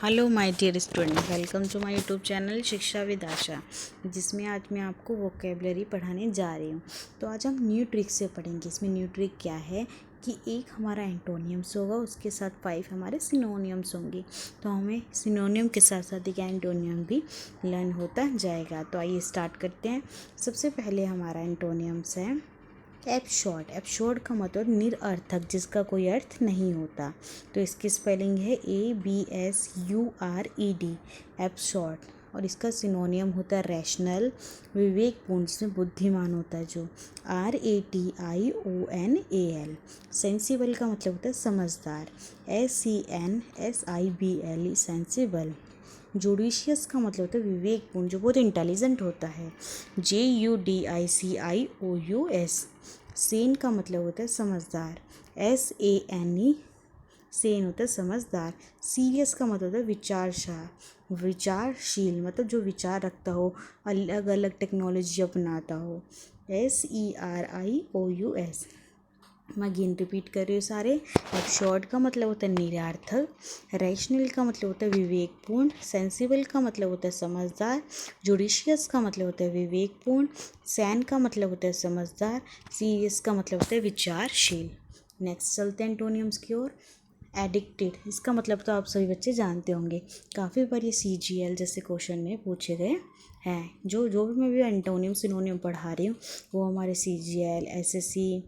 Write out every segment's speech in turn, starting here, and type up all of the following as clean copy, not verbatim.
Hello my dear student, welcome to my YouTube channel Shiksha with Asha, जिसमें आज मैं आपको वोकेबलरी पढ़ाने जा रही हूँ। तो आज हम न्यू ट्रिक से पढ़ेंगे। इसमें न्यू ट्रिक क्या है कि एक हमारा एंटोनियम्स होगा, उसके साथ 5 हमारे सिनोनियम्स होंगे। तो हमें सिनोनियम के साथ साथ एक एंटोनियम भी लर्न होता जाएगा। तो आइए स्टार्ट करते हैं। सबसे पहले हमारा एंटोनियम्स है एब्सोर्ड। एब्सोर्ड का मतलब निरर्थक, जिसका कोई अर्थ नहीं होता। तो इसकी स्पेलिंग है ABSURED, एब्सोर्ड। और इसका सिनोनियम होता है रैशनल, विवेकपूर्ण, जिसमें बुद्धिमान होता है जो RATIONAL। सेंसिबल का मतलब होता है समझदार, SENSIBLE, सेंसिबल। जुडिशियस का मतलब होता है विवेकपूर्ण, जो बहुत इंटेलिजेंट होता है, JUDICIOUS। सेन का मतलब होता है समझदार, SANE, सेन होता है समझदार। सीरियस का मतलब होता है विचारशील, मतलब जो विचार रखता हो, अलग अलग टेक्नोलॉजी अपनाता हो, SERIOUS। मैं अगेन रिपीट कर रही हूँ सारे। एब्सोर्ड का मतलब होता है निरर्थक, रैशनल का मतलब होता है विवेकपूर्ण, सेंसिबल का मतलब होता है समझदार, जुडिशियस का मतलब होता है विवेकपूर्ण, सैन का मतलब होता है समझदार, सीरियस का मतलब होता है विचारशील। नेक्स्ट चलते हैं एंटोनियम्स की ओर। एडिक्टेड, इसका मतलब तो आप सभी बच्चे जानते होंगे, काफ़ी बार ये CGL जैसे क्वेश्चन में पूछे गए हैं। जो भी मैं भी एंटोनियम सिनोनियम पढ़ा रही हूँ, वो हमारे CGL, SSC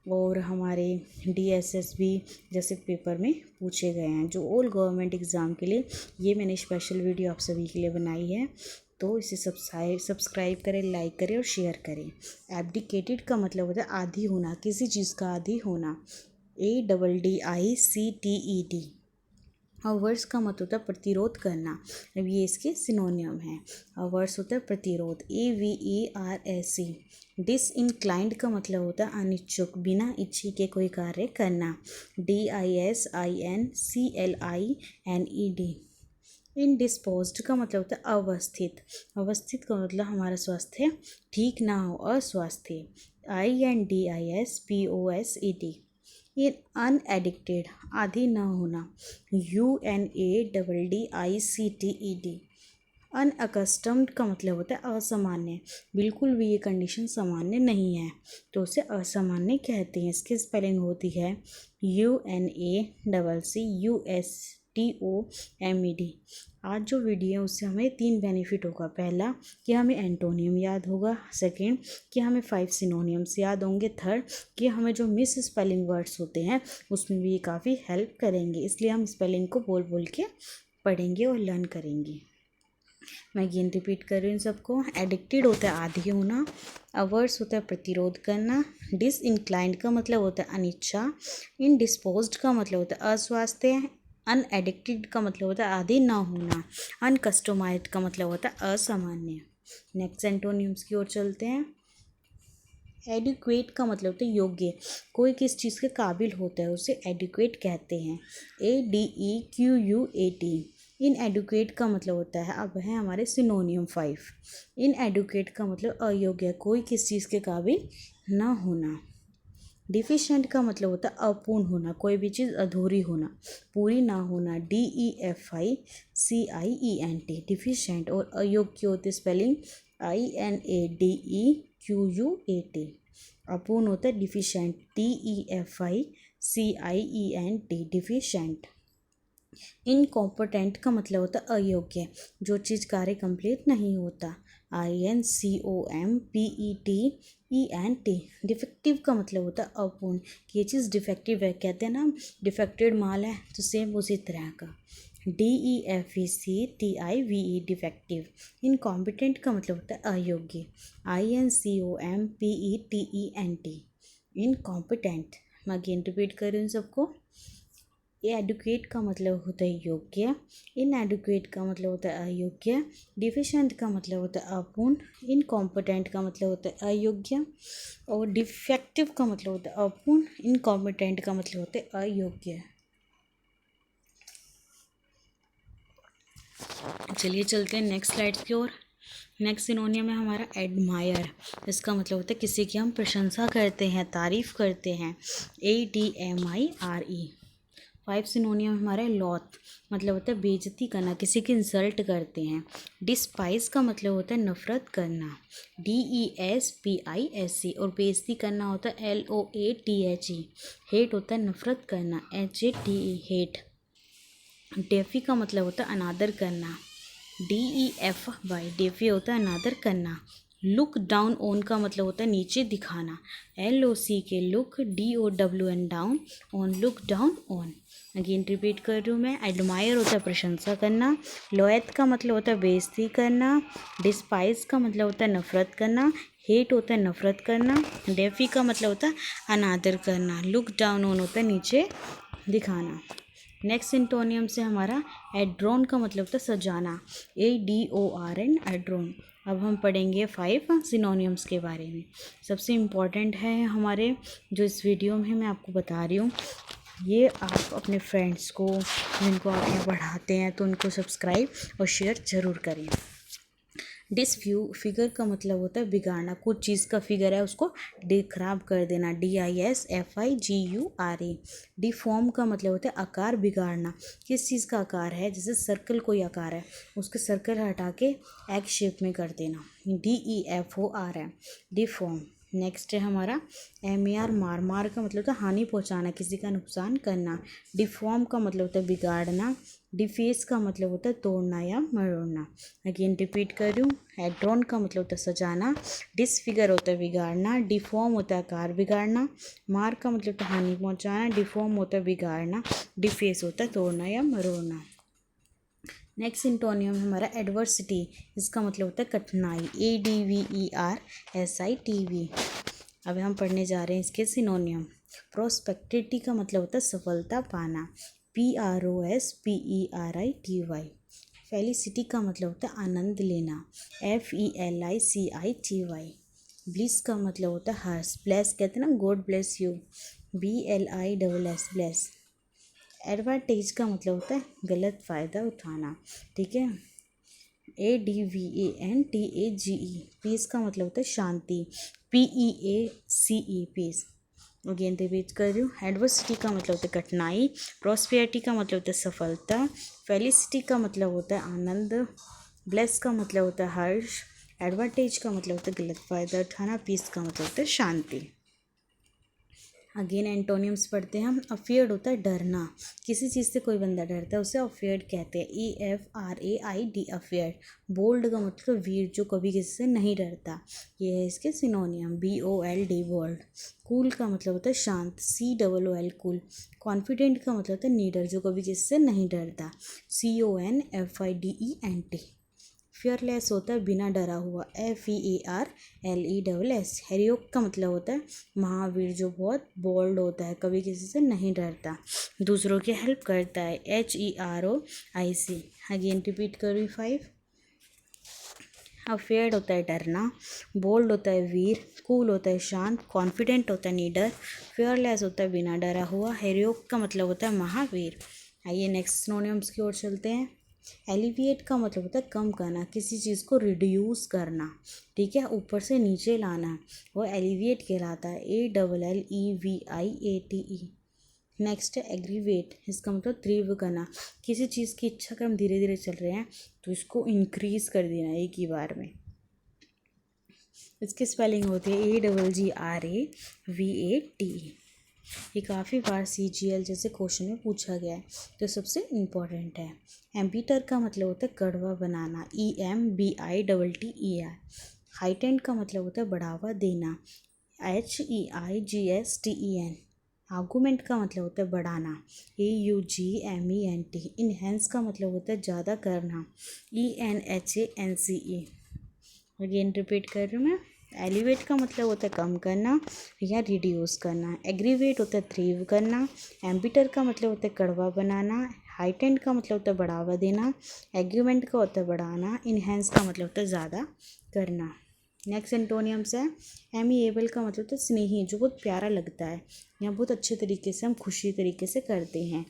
और हमारे DSSB जैसे पेपर में पूछे गए हैं, जो ऑल गवर्नमेंट एग्ज़ाम के लिए ये मैंने स्पेशल वीडियो आप सभी के लिए बनाई है। तो इसे सब्सक्राइब करें, लाइक करें और शेयर करें। एब्डिकेटेड का मतलब होता है आदी होना, किसी चीज़ का आदी होना, ADDICTED। अवर्स का मतलब होता है प्रतिरोध करना। अब ये इसके सिनोनियम है। अवर्स होता है प्रतिरोध, AVERSE। डिसइंक्लाइंड का मतलब होता है अनिच्छुक, बिना इच्छे के कोई कार्य करना, DISINCLINED। इनडिस्पोज्ड का मतलब होता है अवस्थित। अवस्थित का मतलब हमारा स्वास्थ्य ठीक ना हो, अस्वास्थ्य, INDISPOSED। इन अनएडिक्टेड, आदि न होना, UNADDICTED। अनअकस्टम्ड का मतलब होता है असामान्य, बिल्कुल भी ये कंडीशन सामान्य नहीं है, तो उसे असामान्य कहते हैं। इसकी स्पेलिंग होती है UNACCUSTOMED। आज जो वीडियो है उससे हमें 3 बेनिफिट होगा। पहला कि हमें एंटोनियम याद होगा, सेकंड कि हमें 5 सिनोनियम्स याद होंगे, थर्ड कि हमें जो मिस स्पेलिंग वर्ड्स होते हैं उसमें भी ये काफ़ी हेल्प करेंगे। इसलिए हम स्पेलिंग को बोल बोल के पढ़ेंगे और लर्न करेंगे। मैं अगेन रिपीट कर रही हूँ सबको। एडिक्टेड होता है आदी होना, अवर्स होता है प्रतिरोध करना, डिसइंक्लाइंड का मतलब होता है अनिच्छा, इनडिस्पोज्ड का मतलब होता है अस्वास्थ्य, अनएडिक्टेड का मतलब होता है आदी ना होना, अनकस्टमाइज्ड का मतलब होता है असामान्य। नेक्स्ट एंटोनियम्स की ओर चलते हैं। एडिक्वेट का मतलब होता है योग्य, कोई किस चीज़ के काबिल होता है उसे एडिक्वेट कहते हैं, ADEQUAT। इनएडुकेट का मतलब होता है, अब है हमारे सिनोनियम 5। इनएडुकेट का मतलब अयोग्य, कोई किस चीज़ के काबिल ना होना। डिफिशेंट का मतलब होता है अपूर्ण होना, कोई भी चीज़ अधूरी होना, पूरी ना होना, DEFICIENT, डिफिशेंट। और अयोग्य होती स्पेलिंग INADEQUAT। अपूर्ण होता है डिफिशेंट, DEFICIENT, डिफिशेंट। इनकॉम्पिटेंट का मतलब होता है अयोग्य, जो चीज़ कार्य कंप्लीट नहीं होता, INCOMPETENT। डिफेक्टिव का मतलब होता है अपूर्ण, कि ये चीज़ डिफेक्टिव है, कहते हैं ना डिफेक्टेड माल है, तो सेम उसी तरह का, DEFECTIVE, डिफेक्टिव। इनकॉम्पिटेंट का मतलब होता है अयोग्य, INCOMPETENT, इनकॉम्पिटेंट। मैं अगेन रिपीट कर रही हूँ सबको। एडुकेट का मतलब होता है योग्य, इनएडुकेट का मतलब होता है अयोग्य, डिफिशेंट का मतलब होता है अपूर्ण, इनकॉम्पिटेंट का मतलब होता है अयोग्य, और डिफेक्टिव का मतलब होता है अपूर्ण, इनकॉम्पिटेंट का मतलब होता है अयोग्य। चलिए चलते हैं नेक्स्ट स्लाइड्स की ओर। नेक्स्ट सिनोनियम है हमारा एडमायर। इसका मतलब होता है किसी की हम प्रशंसा करते हैं, तारीफ करते हैं, ADMIRE। 5 सिनोनियम हमारा लॉथ मतलब होता है बेइज्जती करना, किसी की इंसल्ट करते हैं। डिस्पाइज का मतलब होता है नफरत करना, DESPISE, और बेइज्जती करना होता है LOATHE। हेट होता है नफरत करना, HATE हेट। डेफी का मतलब होता है अनादर करना, DEFY डेफी होता है अनादर करना। लुक डाउन ऑन का मतलब होता है नीचे दिखाना, LOCK look, DOWN down, on look down on. Again repeat कर रही हूँ मैं। एडमायर होता है प्रशंसा करना, लोएथ का मतलब होता है बेइज्जती करना, डिस्पाइज का मतलब होता है नफरत करना, हेट होता है नफरत करना, डेफी का मतलब होता है अनादर करना, लुक डाउन ऑन होता है नीचे दिखाना। नेक्स्ट सिंटोनियम से हमारा एड्रोन का मतलब होता है सजाना, ADORN एड्रोन। अब हम पढ़ेंगे 5 सिनोनियम्स के बारे में। सबसे इम्पॉर्टेंट है हमारे जो इस वीडियो में मैं आपको बता रही हूँ, ये आप अपने फ्रेंड्स को जिनको आप यहाँ पढ़ाते हैं तो उनको सब्सक्राइब और शेयर ज़रूर करें। डिसफ्यूगर का मतलब होता है बिगाड़ना, कुछ चीज़ का फिगर है उसको खराब कर देना, DISFIGURA। डिफॉर्म का मतलब होता है आकार बिगाड़ना, किस चीज़ का आकार है, जैसे सर्कल कोई आकार है उसके सर्कल हटा के एग शेप में कर देना, DEFORM डिफॉर्म। नेक्स्ट है हमारा MAR मार का मतलब होता है हानि पहुंचाना, किसी का नुकसान करना। डिफॉर्म का मतलब होता है बिगाड़ना, डिफेस का मतलब होता है तोड़ना या मरोड़ना। अगेन रिपीट कर रही हूँ। एड्रोन का मतलब होता है सजाना, डिसफिगर होता है बिगाड़ना, डिफॉर्म होता है आकार बिगाड़ना, मार का मतलब होता है हानि पहुंचाना, डिफॉर्म होता है बिगाड़ना, डिफेस होता है तोड़ना या मरोड़ना। नेक्स्ट सिंटोनियम हमारा एडवर्सिटी, इसका मतलब होता है कठिनाई, ADVERSITV। अब हम पढ़ने जा रहे हैं इसके सिनोनियम। प्रोस्पेक्टिटी का मतलब होता है सफलता पाना, PROSPERITY। फेलिसिटी का मतलब होता है आनंद लेना, FELICITY। ब्लिस का मतलब होता है हर्ष, ब्लेस कहते हैं ना, God bless you, BLISS bless. Advantage का मतलब होता है गलत फ़ायदा उठाना, ठीक है, ADVANTAGE। पीस का मतलब होता है शांति, PEACE पीस। अगेन रिपीट कर रही हूँ। एडवर्सिटी का मतलब होता है कठिनाई, प्रॉस्पेरिटी का मतलब होता है सफलता, फेलिसिटी का मतलब होता है आनंद, ब्लेस का मतलब होता है हर्ष, एडवांटेज का मतलब होता है गलत फ़ायदा उठाना, पीस का मतलब होता है शांति। अगेन एंटोनियम्स पढ़ते हैं हम। अफियर्ड होता है डरना, किसी चीज़ से कोई बंदा डरता है उसे अफियर्ड कहते हैं, EFRAID अफियर्ड। बोल्ड का मतलब वीर, जो कभी किसी से नहीं डरता, ये है इसके सिनोनियम, BOLD बोल्ड। कूल का मतलब होता है शांत, COOL कूल। कॉन्फिडेंट का मतलब होता है नीडर, जो कभी किसी से नहीं डरता, CONFIDENT। फियरलेस होता है बिना डरा हुआ, FEARLESS। हेरोइक का मतलब होता है महावीर, जो बहुत बोल्ड होता है, कभी किसी से नहीं डरता, दूसरों की हेल्प करता है, HEROIC। अगेन रिपीट करो 5। अफेयर्ड होता है डरना, बोल्ड होता है वीर, कूल होता है शांत, कॉन्फिडेंट होता है नीडर, फियरलेस होता है बिना डरा हुआ, हेरोइक का मतलब होता है महावीर। आइए नेक्स्ट सिनोनिम्स की ओर चलते हैं। एलिविएट का मतलब होता है कम करना, किसी चीज़ को रिड्यूस करना, ठीक है, ऊपर से नीचे लाना, वो एलिविएट कहलाता है, ALLEVIATE। नेक्स्ट है एग्रीवेट, इसका मतलब तीव्र करना, किसी चीज़ की इच्छा कर हम धीरे धीरे चल रहे हैं तो इसको इंक्रीज कर देना एक ही बार में। इसकी स्पेलिंग होती है AGGRAVATE। ये काफ़ी बार CGL जैसे क्वेश्चन में पूछा गया है, तो सबसे इम्पॉर्टेंट है। एम्बीटर का मतलब होता है कड़वा बनाना, EMBITTER। हाइटेंड का मतलब होता है बढ़ावा देना, HEIGSTEN। आर्गूमेंट का मतलब होता है बढ़ाना, AUGMENT। इनहेंस का मतलब होता है ज़्यादा करना, ENHANCE। अगेन रिपीट कर रही हूँ मैं। एलिवेट का मतलब होता है कम करना या रिड्यूस करना, एग्रीवेट होता है तीव्र करना, एम्बिटर का मतलब होता है कड़वा बनाना, हाइटेंड का मतलब होता है बढ़ावा देना, एग्रीमेंट का होता है बढ़ाना, इनहेंस का मतलब होता है ज़्यादा करना। नेक्स्ट एंटोनियम्स है। एमिएबल का मतलब होता है स्नेही, जो बहुत प्यारा लगता है या बहुत अच्छे तरीके से हम खुशी तरीके से करते हैं,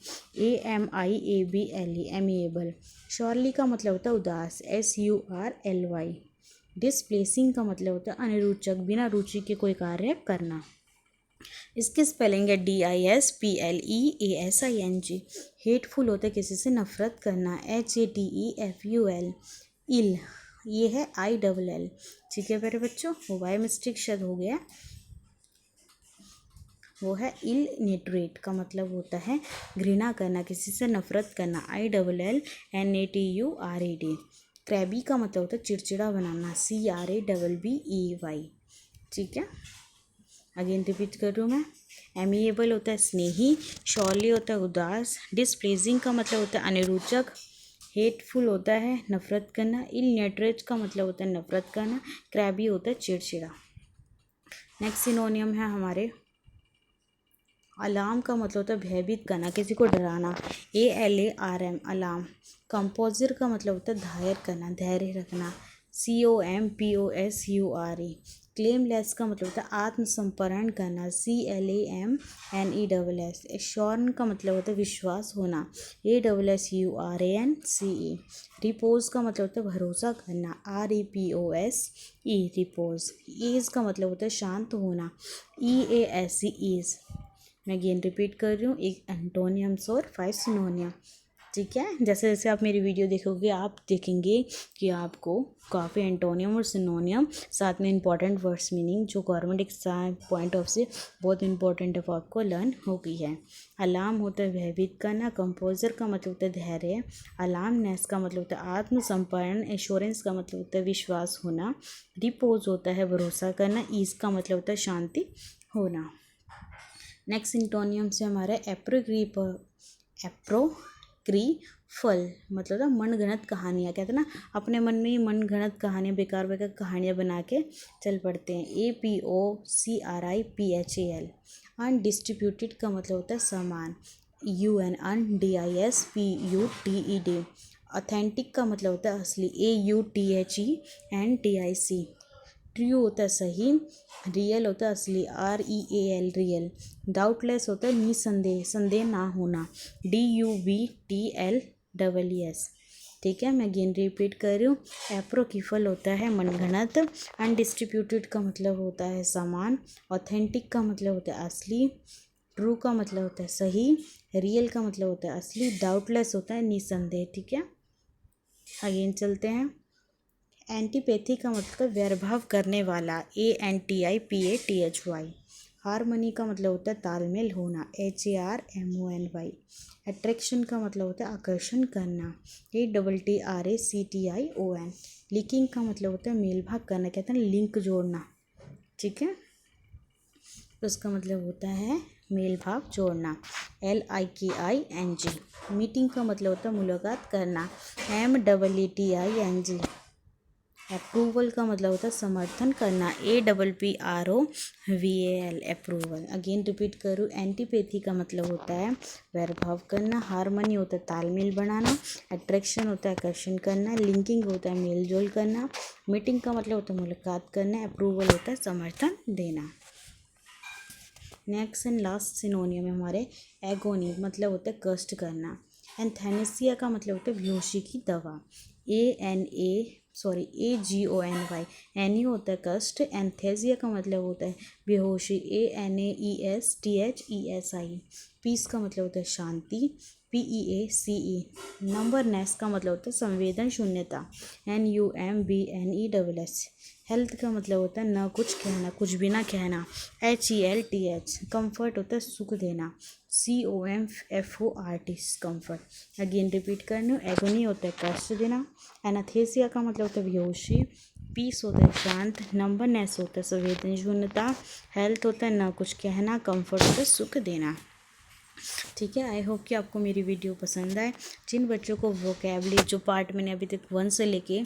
AMIABLE एमिएबल। श्योरली का मतलब होता है उदास, SURLY। डिसप्लेसिंग का मतलब होता है अनिरुचक, बिना रुचि के कोई कार्य करना। इसकी स्पेलिंग है DISPLEASING। हेटफुल होता है किसी से नफरत करना, HATEFUL। इल, ये है ILL। ठीक है मेरे बच्चों, वो बाय मिस्टेक शब्द हो गया, वो है इलनेटरेट का मतलब होता है घृणा करना, किसी से नफरत करना, ILLNATURED। क्रैबी का मतलब होता है चिड़चिड़ा बनाना, CRABBEY। ठीक है, अगेन रिपीट कर रही हूँ मैं। एमिएबल होता है स्नेही, शॉली होता है उदास, डिसप्लेजिंग का मतलब होता है अनिरुचक, हेटफुल होता है नफरत करना, इलनेटरेट का मतलब होता है नफरत करना, क्रैबी होता है चिड़चिड़ा। नेक्स्ट सिनोनियम है हमारे अलार्म का मतलब होता है भयभीत करना, किसी को डराना, ALARM अलार्म। कंपोजर का मतलब होता है धायर करना, धैर्य रखना, COMPOSURE। क्लेमलेस का मतलब होता है आत्मसमर्पण करना, CLAMNESS। एश्योरेंस का मतलब होता है विश्वास होना, ASSURANCE। रिपोज का मतलब होता है भरोसा करना, REPOSE रिपोज। ईज का मतलब होता है शांत होना, EASE ईज। मैं अगेन रिपीट कर रही हूँ, एक एंटोनियम्स और 5 सिनोनियम। ठीक है, जैसे जैसे आप मेरी वीडियो देखोगे आप देखेंगे कि आपको काफ़ी एंटोनियम और सिनोनियम, साथ में इंपॉर्टेंट वर्ड्स मीनिंग जो गवर्नमेंट एग्जाम पॉइंट ऑफ से बहुत इंपॉर्टेंट है वो आपको लर्न हो गई है। अलार्म होता है भयभीत करना, कंपोजर का मतलब होता है धैर्य, अलार्मनेस का मतलब होता है आत्मसमर्पण, एश्योरेंस का मतलब होता है विश्वास होना, रिपोज होता है भरोसा करना, ईज का मतलब होता है शांति होना। नेक्स्ट सिंटोनियम से हमारा एप्रोक्रीफल मतलब ना मनगढ़ंत कहानियाँ, कहते हैं ना अपने मन में ही मनगढ़ंत कहानियाँ, बेकार बेकार कहानियाँ बना के चल पड़ते हैं, APOCRIPHAL। अनडिस्ट्रीब्यूटेड का मतलब होता है समान, UN UNDISPUTED। ऑथेंटिक का मतलब होता है असली, AUTHENTIC। ट्रू होता है सही, रियल होता है असली, REAL रियल। डाउटलेस होता है निसंदेह, संदेह ना होना, DUBTLES। ठीक है, मैं अगेन रिपीट कर रही हूँ। एप्रोक्रिफल होता है मनगढ़ंत, अनडिस्ट्रीब्यूटेड का मतलब होता है समान, ऑथेंटिक का मतलब होता है असली, ट्रू का मतलब होता है सही, रियल का मतलब होता है असली, डाउटलेस होता है निसंदेह। ठीक है, अगेन चलते हैं। एंटीपैथी का मतलब वैरभाव करने वाला, ANTIPATHY। हारमोनी का मतलब होता है तालमेल होना, HARMONY। अट्रैक्शन का मतलब होता है आकर्षण करना, ATTRACTION। लीकिंग का मतलब होता है मेल भाग करना, कहते हैं लिंक जोड़ना। ठीक है, तो उसका मतलब होता है मेल भाव जोड़ना, LIKING। मीटिंग का मतलब होता है मुलाकात करना, MAATING। अप्रूवल का मतलब होता है समर्थन करना, APPROVAL अप्रूवल। अगेन रिपीट करूँ, एंटीपैथी का मतलब होता है वैरभाव करना, हारमोनी होता है तालमेल बनाना, अट्रैक्शन होता है आकर्षण करना, लिंकिंग होता है मेल जोल करना, मीटिंग का मतलब होता है मुलाकात करना, अप्रूवल होता है समर्थन देना। नेक्स्ट एंड लास्ट सिनोनियम है हमारे एगोनी मतलब होता है कष्ट करना, एंथेनेसिया का मतलब होता है बेहोशी की दवा, AGONY। एनी होता है कष्ट, एंथेसिया का मतलब होता है बेहोशी, ANAESTHESI। पीस का मतलब होता है शांति, PEACE। नंबरनेस का मतलब होता है संवेदन शून्यता, NUMBNESS। हेल्थ का मतलब होता है ना कुछ कहना, कुछ भी ना कहना, HELTH। कंफर्ट होता है सुख देना, COMFORT कंफर्ट। अगेन रिपीट करना, एगोनी होता है कष्ट देना, एनाथेसिया का मतलब होता है बेहोशी, पीस होता है शांत, नंबरनेस होता है संवेदन शून्यता, हेल्थ होता है ना कुछ कहना, कंफर्ट होता है सुख देना। ठीक है, आई होप कि आपको मेरी वीडियो पसंद आए। जिन बच्चों को वोकैबुलरी जो पार्ट मैंने अभी तक 1 से लेके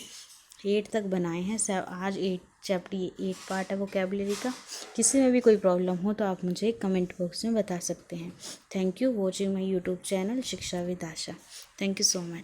8 तक बनाए हैं, आज 8 चैप्टर 8 पार्ट है वोकैबुलरी का, किसी में भी कोई प्रॉब्लम हो तो आप मुझे कमेंट बॉक्स में बता सकते हैं। Thank you watching my YouTube channel Shiksha with Asha. Thank you so much.